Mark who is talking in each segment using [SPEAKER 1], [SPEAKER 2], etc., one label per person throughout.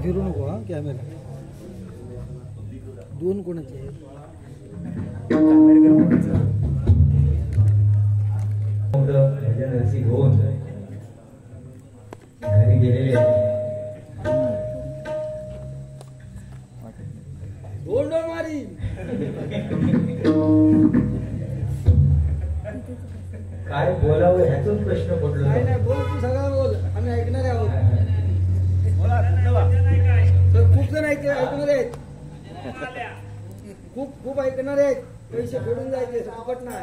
[SPEAKER 1] फिरू नको हा कॅमेरा. दोन कोणाचे आहेत?
[SPEAKER 2] भजन रसिक होऊन घरी गेलेले
[SPEAKER 1] मारी
[SPEAKER 2] काय बोलावं ह्यातून प्रश्न पडलो.
[SPEAKER 1] नाही नाही बोल, तू सगळं बोल, आम्ही ऐकणारे आहोत. खूप जण ऐकणारे आहेत, खूप ऐकणारे आहेत. पैसे फेडून जायचे, फुकट नाही.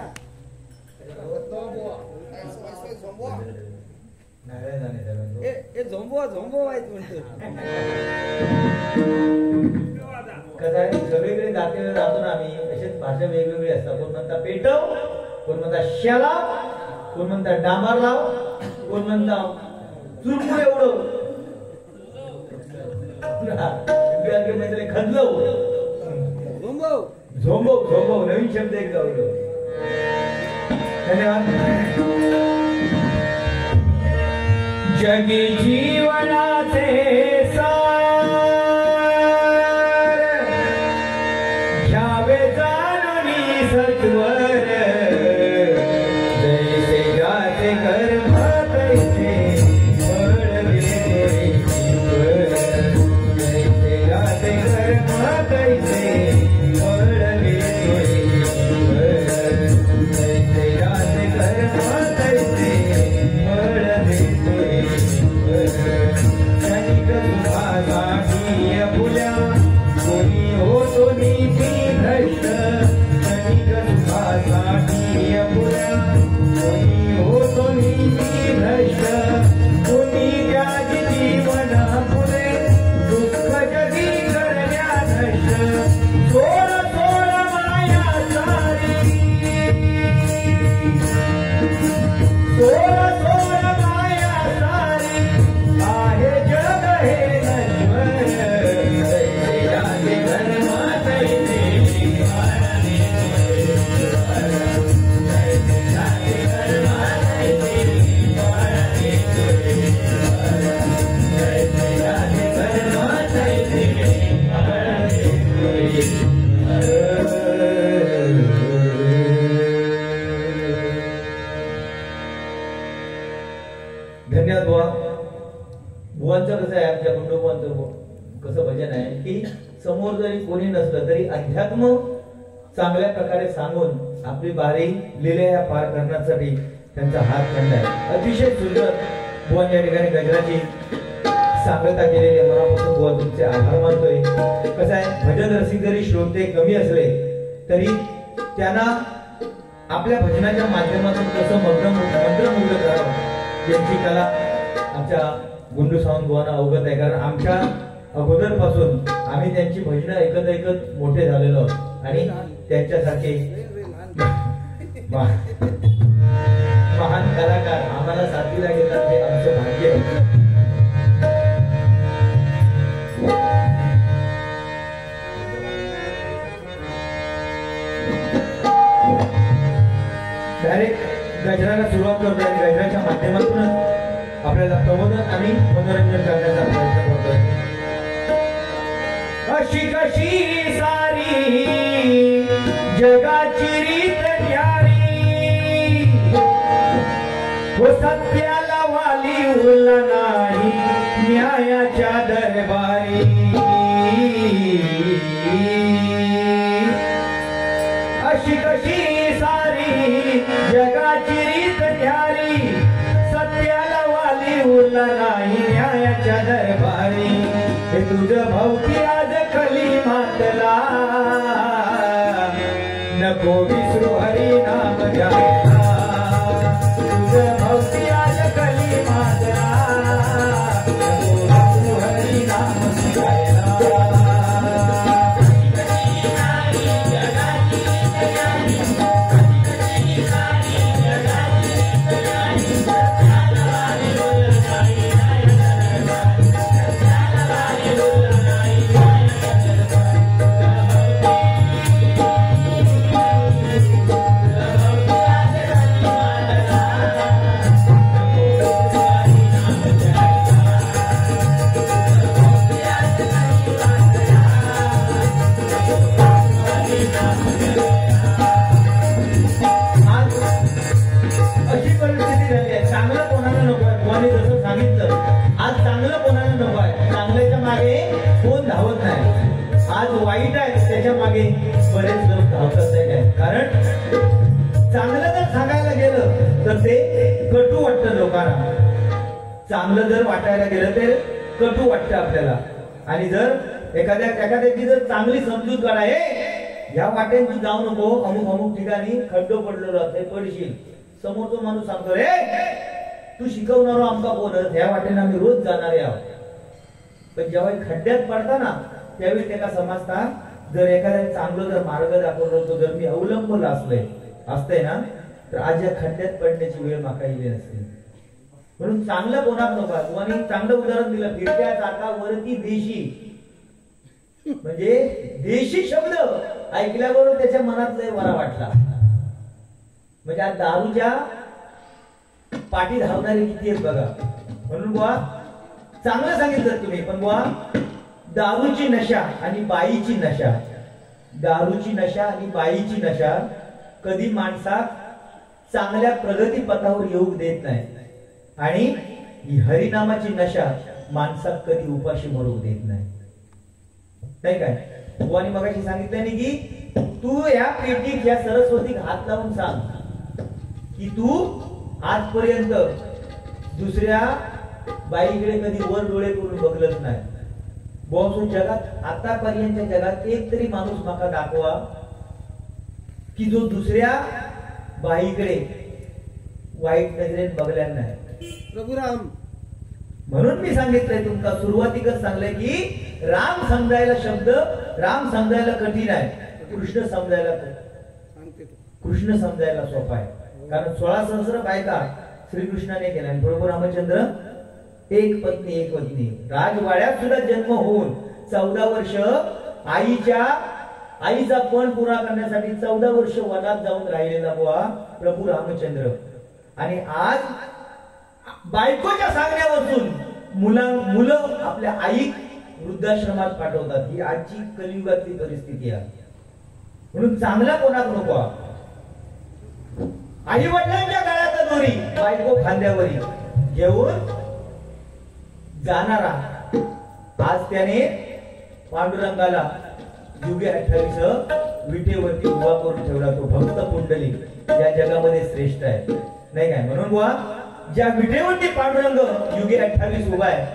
[SPEAKER 1] झोंबवा आहेत म्हणतो.
[SPEAKER 2] कसं आहे, सगळीकडे जातीवर राहतो ना आम्ही. असेच भाषा वेगवेगळी असतात. कोण म्हणता पेटव, कोण म्हणता शेला, कोण म्हणता डांबार लाव, कोण म्हणता चुरमू एवढं खदलव,
[SPEAKER 1] झोंबव
[SPEAKER 2] झोंबव झोंबव नवीन शब्द एक जाऊ. धन्यवाद. जगी जीवनाचे घ्यावे जाणून सत्वर, जैसे जाते कर्म तैसे फळवे ईश्वर, जैसे जाते कर्म तैसे फळवे ईश्वर, जैसे जाते कर्म तैसे फळवे ईश्वर. क्षणिक सुखासाठी फुल्या कोणी होतो नीती भ्रष्ट, क्षणिक सुखासाठी फुल्या कोणी होतो नीती भ्रष्ट, कोणी त्याची जीवन पुरे दुःख जगी करण्या नष्ट. सोड सोड माया सारी, सोड सोड माया सारी, आहे जग हे नश्वर, जैसे जाते कर्म तैसे धन्यवाद बुवा. बुवांचं कसं आहे, आमच्या गुंडोबुवांचं कसं भजन आहे की समोर जरी कोणी नसलं तरी अध्यात्म चांगल्या प्रकारे सांगून आपली बारी लिहिल्या पार करण्यासाठी त्यांचा हात खंड आहे. अतिशय सुंदर बुवांनी या ठिकाणी गजराची सांगता केलेली आहे. मनापासून बुवा तुमचे आभार मानतोय. कसं आहे, भजन रसिक जरी श्रोते कमी असले तरी त्यांना आपल्या भजनाच्या माध्यमातून कसं मंत्रमुग्ध करावं यांची कला आमच्या गुंडू सावंत बुवांना अवगत आहे. कारण आमच्या अगोदर पासून आम्ही त्यांची भजनं ऐकत ऐकत मोठे झालेलो आहोत आणि त्यांच्यासारखे महान कलाकार आम्हाला साथीला घेतात हे आमचं भाग्य आहे. डायरेक्ट गजराला सुरुवात करतोय आणि गजराच्या माध्यमातूनच आपल्याला प्रबोधन आणि मनोरंजन करण्याचा प्रयत्न करतोय. अशी कशी सारी जगाची रीत न्यारी, हो सत्याला वाली उरला नाही न्यायाच्या दरबारी. अशी कशी सारी जगाची रीत न्यारी, सत्याला वाली उरला नाही न्यायाच्या दरबारी. हे तुझं भवती आज कली मातला, नको विसरू हरी नाम घ्यायला. तुझं भवती आज कली मातला, नको विसरू हरी नाम घ्यायला. आज वाईट आहे त्याच्या मागे बरेच लोक धावतात नाही काय, कारण चांगलं जर सांगायला गेलं तर ते कटू वाटतं लोकांना, चांगलं जर वाटायला गेलं ते कटू वाटतं आपल्याला. आणि जर एखाद्याची जर चांगली समजूत काढा, ह्या वाटेन तू जाऊ नको, अमुक अमुक ठिकाणी खड्डो पडलेलो असते, पडशील. समोरचा माणूस सांगतो रे तू शिकवणारो आमका बोलत ह्या वाटेने आम्ही रोज जाणारे आहोत. पण जेव्हा खड्ड्यात पडता ना त्यावेळी त्याला समजता जर एखाद्या चांगलं जर मार्ग दाखवलं तो जर मी अवलंबून असतंय ना तर आज या खड्ड्यात पडण्याची वेळ माका येईल नसते. म्हणून चांगलं कोणाक नको. आणि चांगलं उदाहरण दिलं, फिरत्या चाकावरती देशी, म्हणजे देशी शब्द ऐकल्याबरोबर त्याच्या मनात लय बरा वाटला. म्हणजे आज दारूच्या पाठी धावणारे किती आहेत बघा. म्हणून बुवा चांगलं सांगितलं तुम्ही, पण बुवा दारूची नशा आणि बाईची नशा, दारूची नशा आणि बाईची नशा कधी माणसाक चांगल्या प्रगती पथावर येऊ देत नाही. आणि ही हरिनामाची नशा माणसाक कधी उपाशी मरू देत नाही. नाही काय बुवानी मगाशी सांगितलं नाही की तू या पेटीत या सरस्वतीक हात लावून सांग की तू आजपर्यंत दुसऱ्या बाईकडे कधी वर डोळे करून बघलच नाही. बहुत जगात आतापर्यंतच्या जगात एक तरी माणूस माका दाखवा की जो दुसऱ्या बाईकडे वाईट नजरेत बघल्या नाही.
[SPEAKER 1] प्रभुराम
[SPEAKER 2] म्हणून मी सांगितलंय तुमका सुरुवातीकच सांगलंय की राम समजायला शब्द, राम समजायला कठीण आहे, कृष्ण समजायला सोपा आहे. कारण 16 सहस्र बायका श्रीकृष्णाने केल्या. प्रभू रामचंद्र एक पत्नी राजवाड्यात सुद्धा जन्म होऊन 14 वर्ष आईचा पण पुरा करण्यासाठी 14 वर्ष वनात जाऊन राहिलेला बुवा प्रभू रामचंद्र. आणि आज बायकोच्या सांगण्यावरून मुलं आपल्या आई वृद्धाश्रमात पाठवतात. ही आजची कलियुगातली परिस्थिती आहे. म्हणून चांगला कोणाक नको. आई वडिलांच्या गळ्यात दोरी, बायको खांद्यावरी घेऊन जाणारा. आज त्याने पांडुरंगाला युगे 28 विटेवरती उभा करून ठेवला. तो भक्त पुंडलिक या जगामध्ये श्रेष्ठ आहे. नाही काय, म्हणून बुवा ज्या विटेवरती पांडुरंग युगे 28 उभा आहे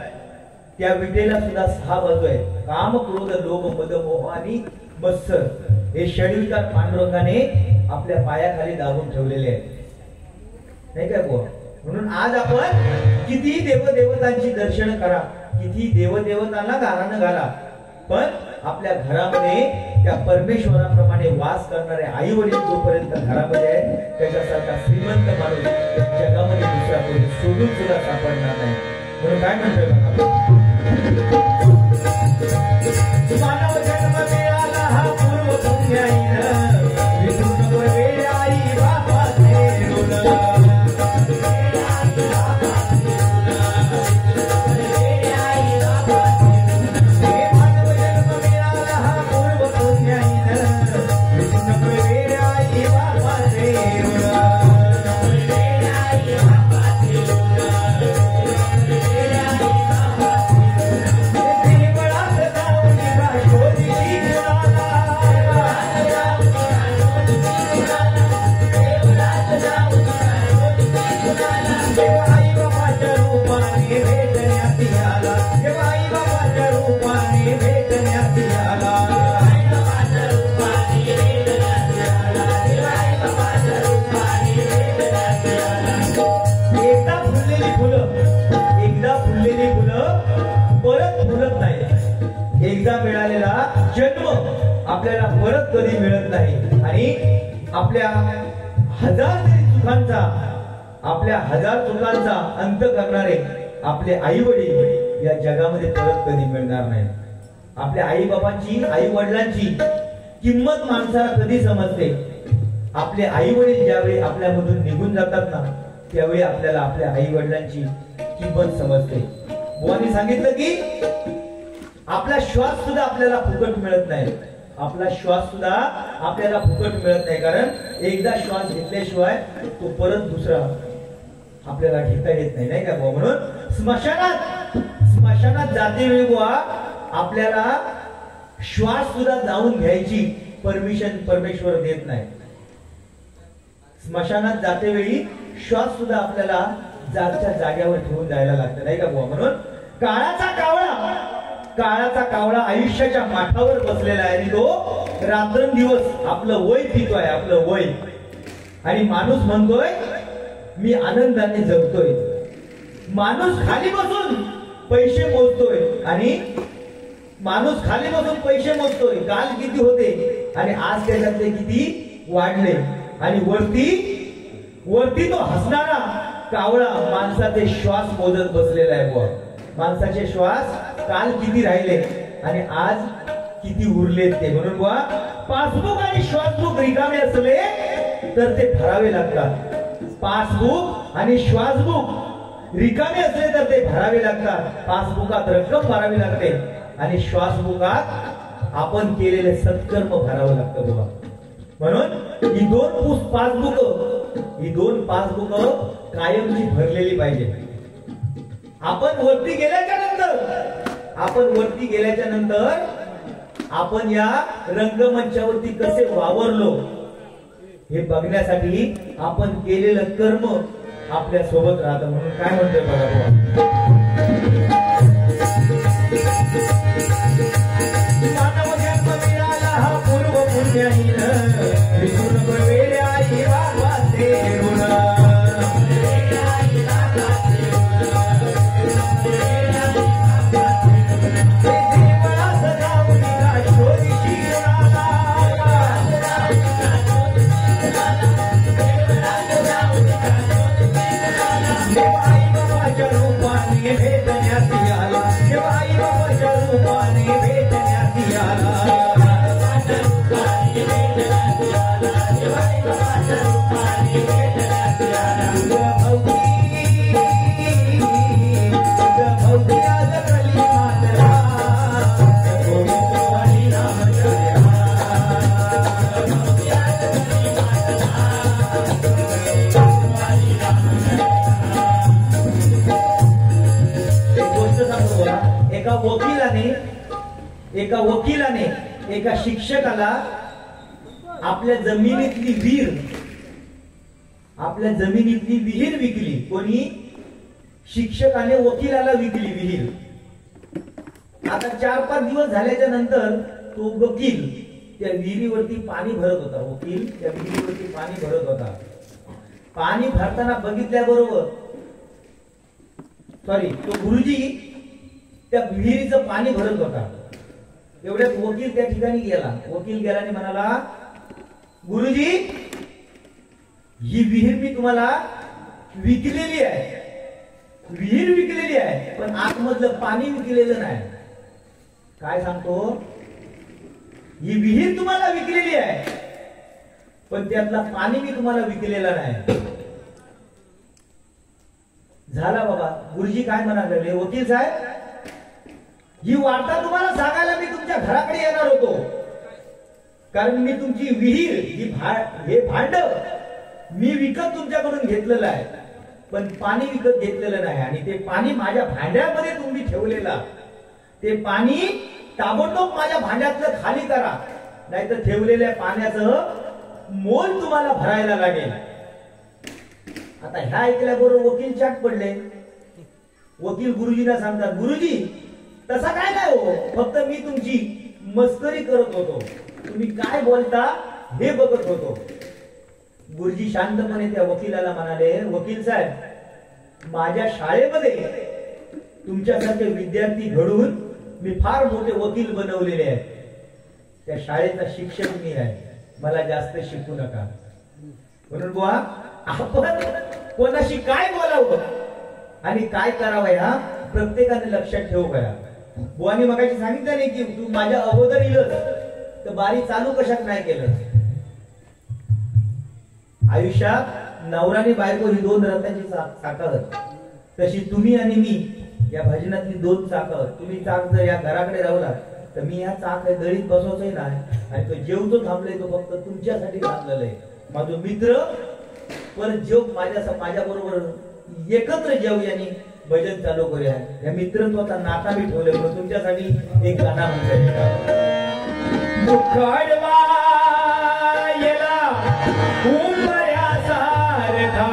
[SPEAKER 2] त्या विटेला सुद्धा 6 बाजू आहे. काम, क्रोध, लोभ, मद, मोह आणि मत्सर हे षडविकार पांडुरंगाने आपल्या पायाखाली दाबून ठेवलेले आहेत. नाही काय बुवा. म्हणून आज आपण किती देवदेवतांची दर्शन करा, किती देवदेवतांना गारानं घाला, पण आपल्या घरामध्ये त्या परमेश्वराप्रमाणे वास करणारे आई वडील जोपर्यंत घरामध्ये आहेत त्याच्यासारखा श्रीमंत माणूस जगामध्ये दुसरा कोणी शोधून सुद्धा सापडणार नाही. म्हणून काय म्हणतोय मानव जन्म मिळाला हा पूर्व पुण्याईनं, विसरू नको वेळ आई बापाचे ऋण. एकदा मिळालेला जन्म आपल्याला परत कधी मिळत नाही. आणि आपल्या हजार चुकांचा अंत करणारे आपले आई वडील या जगामध्ये परत कधी मिळणार नाही. आपल्या आई बाबांची, आई वडिलांची किंमत माणसाला कधी समजते? आपले आई वडील ज्यावेळी आपल्यामधून निघून जातात ना त्यावेळी आपल्याला आपल्या आई वडिलांची किंमत समजते. बुवांनी सांगितलं की आपला श्वास सुद्धा आपल्याला फुकट मिळत नाही. आपला श्वास सुद्धा आपल्याला फुकट मिळत नाही, कारण एकदा श्वास घेतल्याशिवाय तो परत दुसरा आपल्याला घेता येत नाही. नाही का बुवा. म्हणून स्मशानात जाते वेळी बुवा आपल्याला श्वास सुद्धा जाऊन घ्यायची परमिशन परमेश्वर देत नाही. स्मशानात जाते वेळी श्वास सुद्धा आपल्याला जागच्या जाग्यावर ठेवून जायला लागतं, नाही का बुवा? म्हणून काळाचा कावळा आयुष्याच्या माठावर बसलेला आहे आणि तो रात्रंदिवस आपलं वय पितोय, आपलं वय. आणि माणूस म्हणतोय मी आनंदाने जगतोय. माणूस खाली बसून पैसे मोजतोय आणि काल किती होते आणि आज त्याच्यातले किती वाढले. आणि वरती तो हसणारा कावळा माणसाचे श्वास मोजत बसलेला आहे बुवा. माणसाचे श्वास काल किती राहिले आणि आज किती उरलेत ते. म्हणून बुवा पासबुक आणि श्वासबुक रिकामे असले तर ते भरावे लागतात. पासबुक आणि श्वासबुक रिकामे असले तर ते भरावे लागतात. पासबुकात रक्कम भरावी लागते आणि श्वासबुकात आपण केलेले सत्कर्म भरावं लागतं बाबा. म्हणून ही दोन पासबुक कायमची भरलेली पाहिजे. आपण वरती गेल्याच्या नंतर आपण या रंगमंचावरती कसे वावरलो हे बघण्यासाठी आपण केलेलं कर्म आपल्या सोबत राहतं. म्हणून काय म्हणतोय बघा, मानव जन्म मिळाला हा पूर्व पुण्यहीन, विसरून वेळे आई बाबाचे ऋण. एका वकिलाने एका शिक्षकाला आपल्या जमिनीतली विहीर विकली. कोणी? शिक्षकाने वकिलाला विकली विहीर. आता 4-5 दिवस झाल्याच्या नंतर तो वकील त्या विहिरीवरती पाणी भरत होता. पाणी भरताना बघितल्याबरोबर तो गुरुजी त्या विहिरीचं पाणी भरत होता. एवढ्यात वकील त्या ठिकाणी गेला आणि म्हणाला, गुरुजी ही विहीर मी तुम्हाला विकलेली आहे, पण आतमधलं पाणी विकलेलं नाही. काय सांगतो? ही विहीर तुम्हाला विकलेली आहे पण त्यातला पाणी मी तुम्हाला विकलेला नाही. झाला बाबा. गुरुजी काय म्हणाले, वकील साहेब ही वार्ता तुम्हाला सांगायला मी तुमच्या घराकडे येणार होतो, कारण मी तुमची विहीर हे भांड मी विकत तुमच्याकडून घेतलेलं आहे, पण पाणी विकत घेतलेलं नाही. आणि ते पाणी माझ्या भांड्यामध्ये तुम्ही ठेवलेला, ते पाणी ताबडतोब माझ्या भांड्यातलं खाली करा, नाहीतर ठेवलेल्या पाण्याचं मोल तुम्हाला भरायला लागेल. आता ह्या ऐकल्याबरोबर वकील चाट पडले. वकील गुरुजींना सांगतात, गुरुजी तसा काय नाही हो, फक्त मी तुमची मस्करी करत होतो, तुम्ही काय बोलता हे बघत होतो. गुरुजी शांतपणे त्या वकिलाला म्हणाले, वकील साहेब माझ्या शाळेमध्ये तुमच्यासारखे विद्यार्थी घडवून मी फार मोठे वकील बनवलेले आहेत. त्या शाळेचा शिक्षक मी आहे, मला जास्त शिकू नका. म्हणून बुवा आपण कोणाशी काय बोलावं आणि काय करावं ह्या प्रत्येकाने लक्षात ठेवू करा. बुवानी मगाशी सांगितलं नाही की तू माझ्या अगोदर इलस तर बारी चालू कशात नाही केलं. आयुष्यात नवराने बायको ही 2 रथांची चाकं, तशी तुम्ही आणि मी या भजनातली 2 चाकं. तुम्ही चाक जर या घराकडे राहला तर मी या चाक गळीत बसवतोय नाही, आणि तो जेवतो थांबलाय तो फक्त तुमच्यासाठी थांबलेला आहे. माझा मित्र परत जेव माझ्या बरोबर एकत्र जेव यांनी भजन चालू करूया. या मित्रत्वाचा नाता मी ठेवले म्हणून तुमच्यासाठी एक गाणं म्हणतोय. दुःखाडवा येला उंबऱ्यासारखा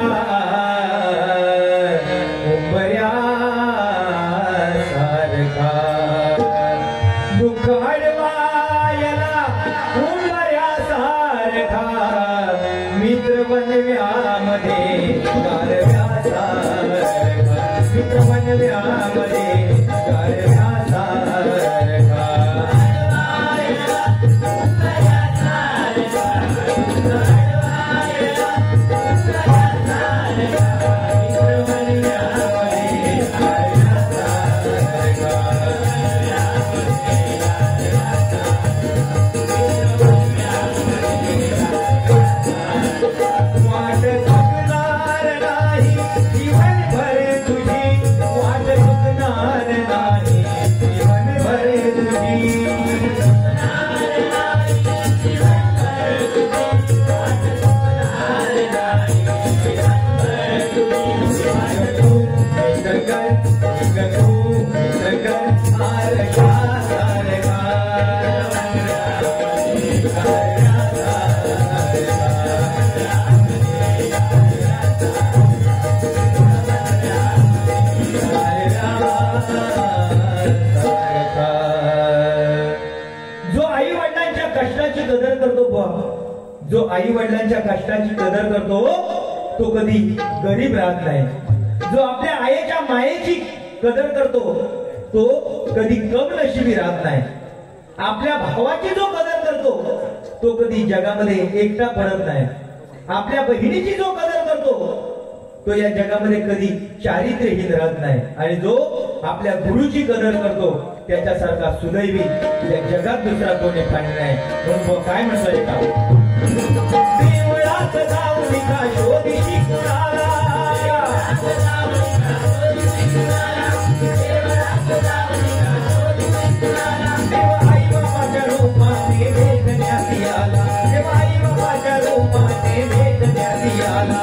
[SPEAKER 2] उंबऱ्यासारखा दुःखाडवा येला उंबऱ्यासारखा मित्र बनव्यामध्ये गारव्यासारखा मित्र बनव्यामध्ये गारव्यासारखा जो आई वडिलांच्या कष्टाची कदर करतो तो कधी गरीब राहत नाही. जो आपल्या आईच्या मायेची कदर करतो तो कधी कम नशिबी राहत नाही. आपल्या भावाची जो कदर करतो तो कधी जगामध्ये एकटा पडत नाही. आपल्या बहिणीची जो कदर करतो तो या जगामध्ये कधी चारित्र्यहीन राहत नाही. आणि जो आपल्या गुरुची कदर करतो त्याच्यासारखा सुदैवी या जगात दुसरा कोणी पाणी नाही. म्हणून काय म्हणतोय का देवळात जाऊन का शोधीशी कुणाला देव आई बाबाच्या रूपाने भेटण्यात आला. देव आई बाबाच्या रूपाने भेटण्यात आला.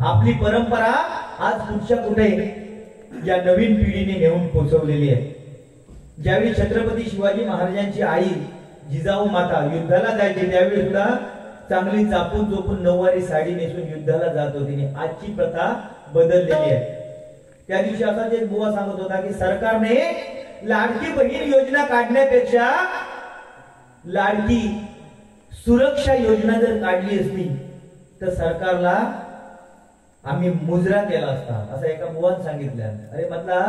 [SPEAKER 2] आपली परंपरा आज कुठच्या कुठे या नवीन पिढीने नेऊन पोहोचवलेली आहे. ज्यावेळी छत्रपती शिवाजी महाराजांची आई जिजाऊ माता युद्धाला जायची त्यावेळी सुद्धा चांगली चापून चोपून नऊवारी साडी नेसून युद्धाला जात होती. आजची प्रथा बदललेली आहे. त्या दिवशी असाच एक बुवा सांगत होता की सरकारने लाडकी बहीण योजना काढण्यापेक्षा लाडकी सुरक्षा योजना जर काढली असती तर सरकारला आम्ही मुजरा केला असता असं एका बुवान सांगितलं. अरे म्हटला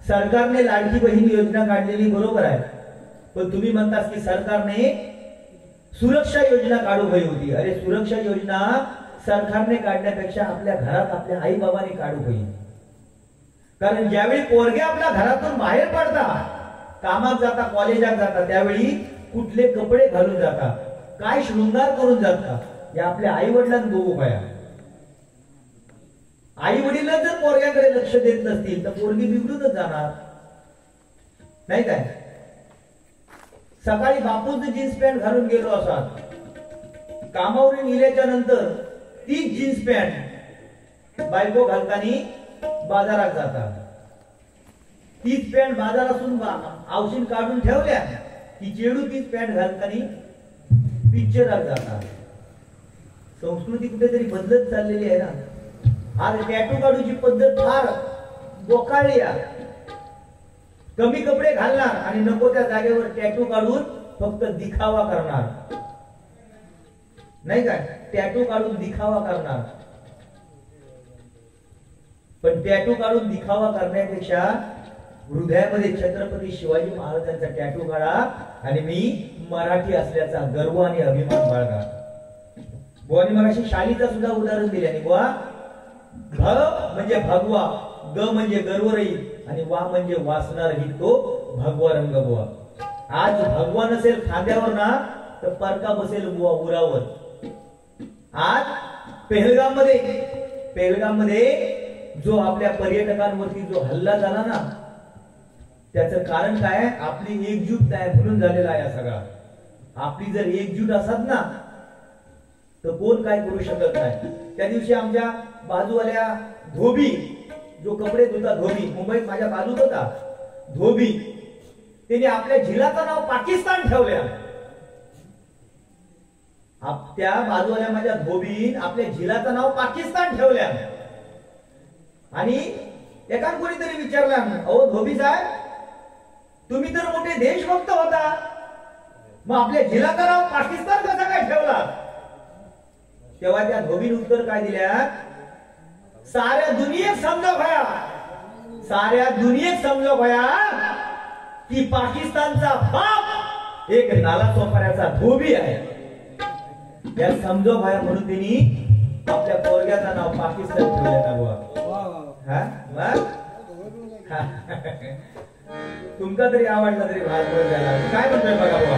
[SPEAKER 2] सरकारने लाडकी बहीण योजना काढलेली बरोबर आहे पण तुम्ही म्हणतास की सरकारने सुरक्षा योजना काढू हवी होती. अरे सुरक्षा योजना सरकारने काढण्यापेक्षा आपल्या घरात आपल्या आई बाबाने काढू हवी. कारण ज्यावेळी पोरगे आपल्या घरातून बाहेर पडतात कामात जाता कॉलेजात जातात त्यावेळी कुठले कपडे घालून जातात काय शृंगार करून जातात या आपल्या आई वडिलांना बघू पाया. आई वडील जर पोरग्याकडे लक्ष देत नसतील तर पोरगी बिघडूनच जाणार नाही काय. सकाळी बापूंचं जीन्स पॅन्ट घालून गेलो असा कामावरून गेल्याच्या नंतर तीच जीन्स पॅन्ट बायको घालतानी बाजारात जातात. तीच पॅन्ट बाजारातून औषध काढून ठेवल्या की चेडू तीच पॅन्ट घालतानी पिक्चरात जातात. संस्कृती कुठेतरी बदलत चाललेली आहे ना. आज टॅटू काढूची पद्धत फार बोकाळली आहे. कमी कपडे घालणार आणि नको त्या जागेवर टॅटू काढून फक्त दिखावा करणार, नाही काय? टॅटू काढून दिखावा करणार. पण टॅटू काढून दिखावा करण्यापेक्षा हृदयामध्ये छत्रपती शिवाजी महाराजांचा टॅटू काढा आणि मी मराठी असल्याचा गर्व आणि अभिमान बाळगा. बुवानी मगाशी शालीचा सुद्धा उदाहरण दिले. आणि बुवा, भ म्हणजे भगवा, ग म्हणजे गर्वरही आणि वा म्हणजे वासना रहित तो भगवा रंग. बुवा, आज भगवा नसेल खांद्यावर ना तर परका बसेल बुवा उरावर. आज पेहलगाम मध्ये जो आपल्या पर्यटकांवरती जो हल्ला झाला ना, त्याचं कारण काय? आपली एकजूट नाही म्हणून झालेला आहे सगळा. आपली जर एकजूट असत ना तर कोण काय करू शकत नाही. त्या दिवशी आमच्या बाजूवाल्या धोबी, जो कपडे धुता धोबी, मुंबईत माझ्या बाजूत होता धोबी, त्याने आपल्या झिलाचं नाव पाकिस्तान ठेवल्या. त्या बाजूवाल्या माझ्या धोबीन आपल्या झिलाचं नाव पाकिस्तान ठेवल्या. आणि एका कोणीतरी विचारलं, अहो धोबी साहेब, तुम्ही तर मोठे देशभक्त होता, मग आपल्या झिलाचं नाव पाकिस्तान कसं काय ठेवला? तेव्हा त्या धोबीन उत्तर काय दिल्या? साऱ्या दुनियेत समजो भया की पाकिस्तानचा बाप एक नाला सोपाऱ्याचा धोबी आहे. या समजो भया म्हणून त्यांनी आपल्या पोरग्याचं नाव पाकिस्तान ठेवलं. तुमचा तरी आवडला तरी भाग झाला. काय म्हणतोय बघा बुवा.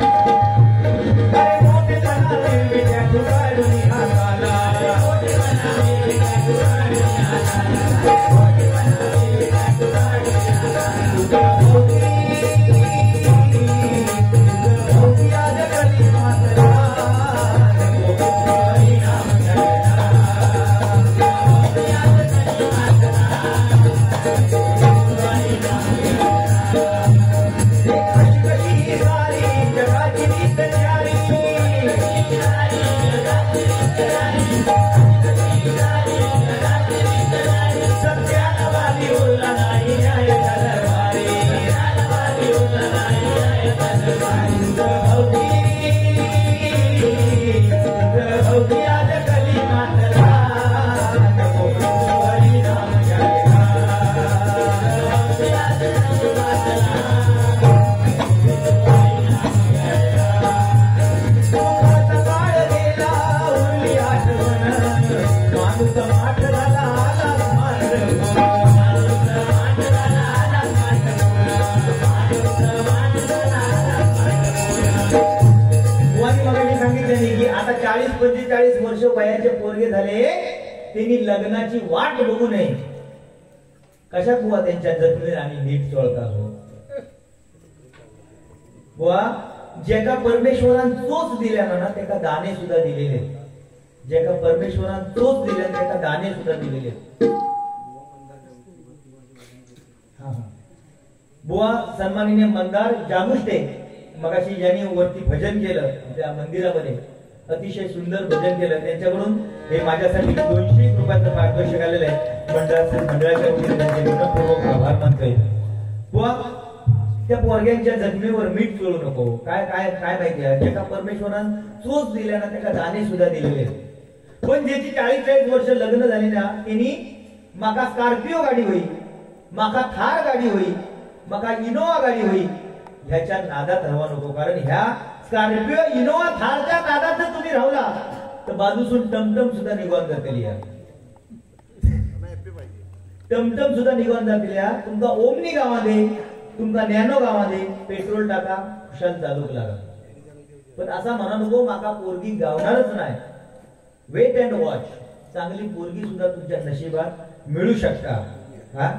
[SPEAKER 2] आता 40-45 वर्ष वयाचे पोरगे झाले, त्यांनी लग्नाची वाट बघू नये. कशा बुवा त्यांच्या जखमेर आणि नीट चोळता हो. बुवा, जेका परमेश्वरान चोच दिल्या ना त्याका दाणे सुद्धा दिलेले. जेका परमेश्वरान चोच दिल्या त्याका दाणे सुद्धा दिलेले. बुवा सन्माननीय मंदार जामुष्टे मगाशी ज्यांनी वरती भजन केलं त्या मंदिरामध्ये, अतिशय सुंदर भजन केलं, त्यांच्याकडून हे माझ्यासाठी 200 रुपयाचं पारितोषिक आलेलं आहे. मंडळाच्या वतीने त्यांचे मनपूर्वक आभार मानतोय. बुवा, त्या पोरग्यांच्या जखमेवर मीठ चोळू नको. काय काय काय माहिती आहे, ज्याला परमेश्वरान चोच दिल्या ना त्याला दाणे सुद्धा दिलेले. पण ज्याची 40-40 वर्ष लग्न झाली ना, त्यांनी माका स्कॉर्पिओ गाडी होई, माका थार गाडी होई, माका इनोवा गाडी होई, ह्याच्या नादात राहू नको. कारण ह्या स्कॉर्पिओ इनोवा थारच्या नादात जर तुम्ही राहला तर बाजूसून टमटम सुद्धा निघून जातील. टमटम सुद्धा निघून जातील. तुमका ओमनी गावामध्ये, तुमका नॅनो गावामध्ये पेट्रोल टाका, खुशाल चालूक लागा. पण असा म्हणा नको माका पोरगी गावणारच नाही. Wait and watch. चांगली पोरगी सुद्धा तुमच्या नशिबात मिळू शकता. हा,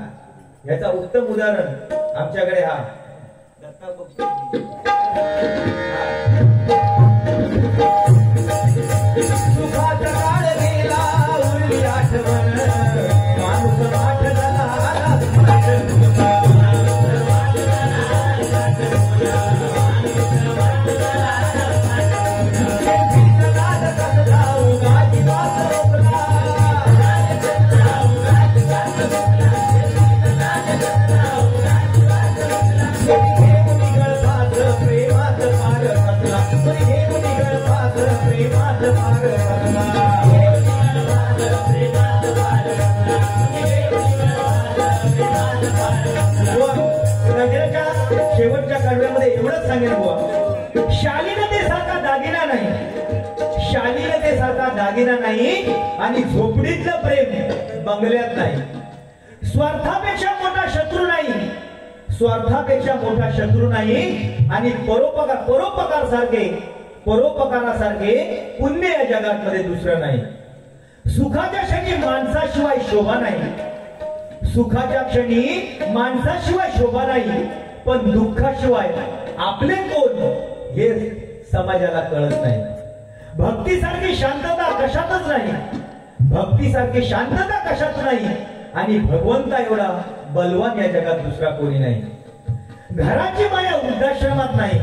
[SPEAKER 2] याचा उत्तम उदाहरण आमच्याकडे हा सुखाचा काळ गेला, उरली आठवण. गजराच्या शेवटच्या कडव्यामध्ये एवढंच सांगेल बुवा, शालीनतेसारखा दागिना नाही, शालीनतेसारखा दागिना नाही आणि झोपडीतलं प्रेम बंगल्यात नाही. स्वार्थापेक्षा मोठा शत्रू नाही, स्वार्थापेक्षा मोठा शत्रू नाही आणि परोपकारासारखे पुण्य या जगात दुसरं नाही. सुखाच्या क्षणी माणसाशिवाय शोभा नाही, सुखाच्या क्षणी माणसाशिवाय शोभा नाही, पण दुःखाशिवाय आपले कोण हे समाजाला कळत नाही. भक्तीसारखी शांतता कशातच नाही, भक्तीसारखी शांतता कशात नाही आणि भगवंता एवढा बलवान या जगात दुसरा कोणी नाही. घराची माया वृद्धाश्रमात नाही,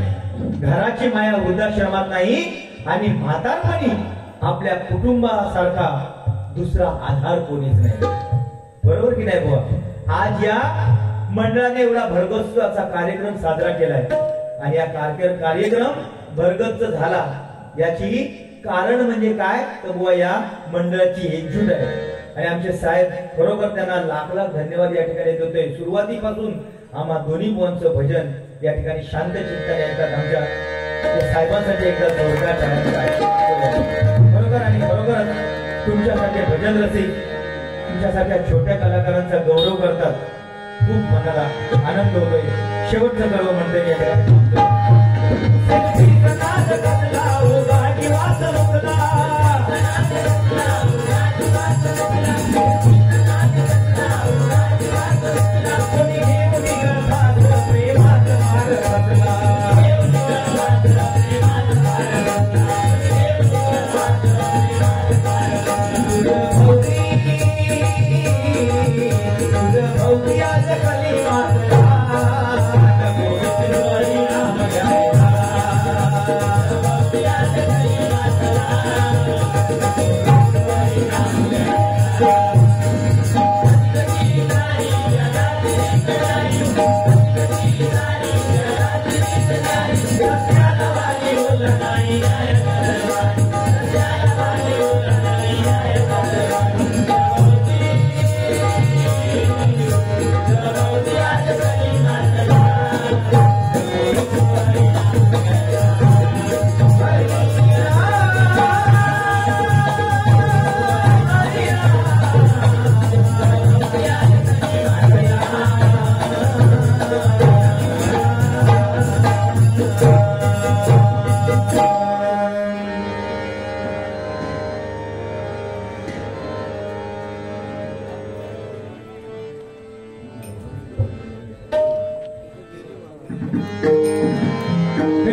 [SPEAKER 2] घराची माया वृद्धाश्रमात नाही आणि म्हातारपणी आपल्या कुटुंबासारखा दुसरा आधार कोणीच नाही. बरोबर की नाही बुवा? आज या मंडळाने एवढा भरगच्च असा कार्यक्रम साजरा केलाय आणि या कार्यक्रम भरगच्च झाला याची कारण म्हणजे काय तर बुवा या मंडळाची एकजूट आहे आणि आमचे साहेब खरोखर त्यांना लाख लाख धन्यवाद या ठिकाणी देतोय. सुरुवातीपासून आम्हा दोन्ही बुवांचं भजन या ठिकाणी शांत चित्ताने ऐकतात. आमच्या साहेबांसाठी एकदा जोरदार खरोखर आणि खरोखरच तुमच्यासारखे भजन रसिक तुमच्यासारख्या छोट्या कलाकारांचा गौरव करतात. खूप मनाला आनंद होतोय. शेवटचं गर्व म्हणतोय या ठिकाणी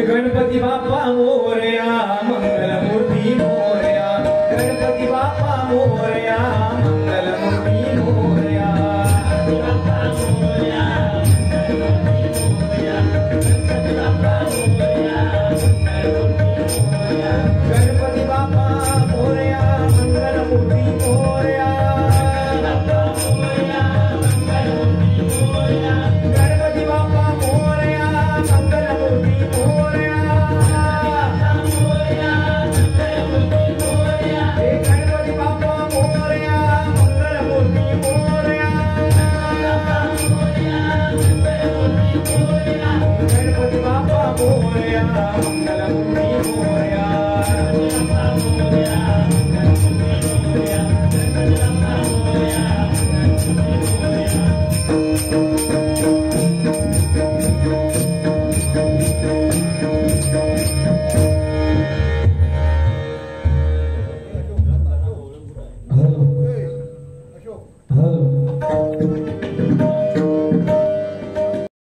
[SPEAKER 2] गणपती बाप्पा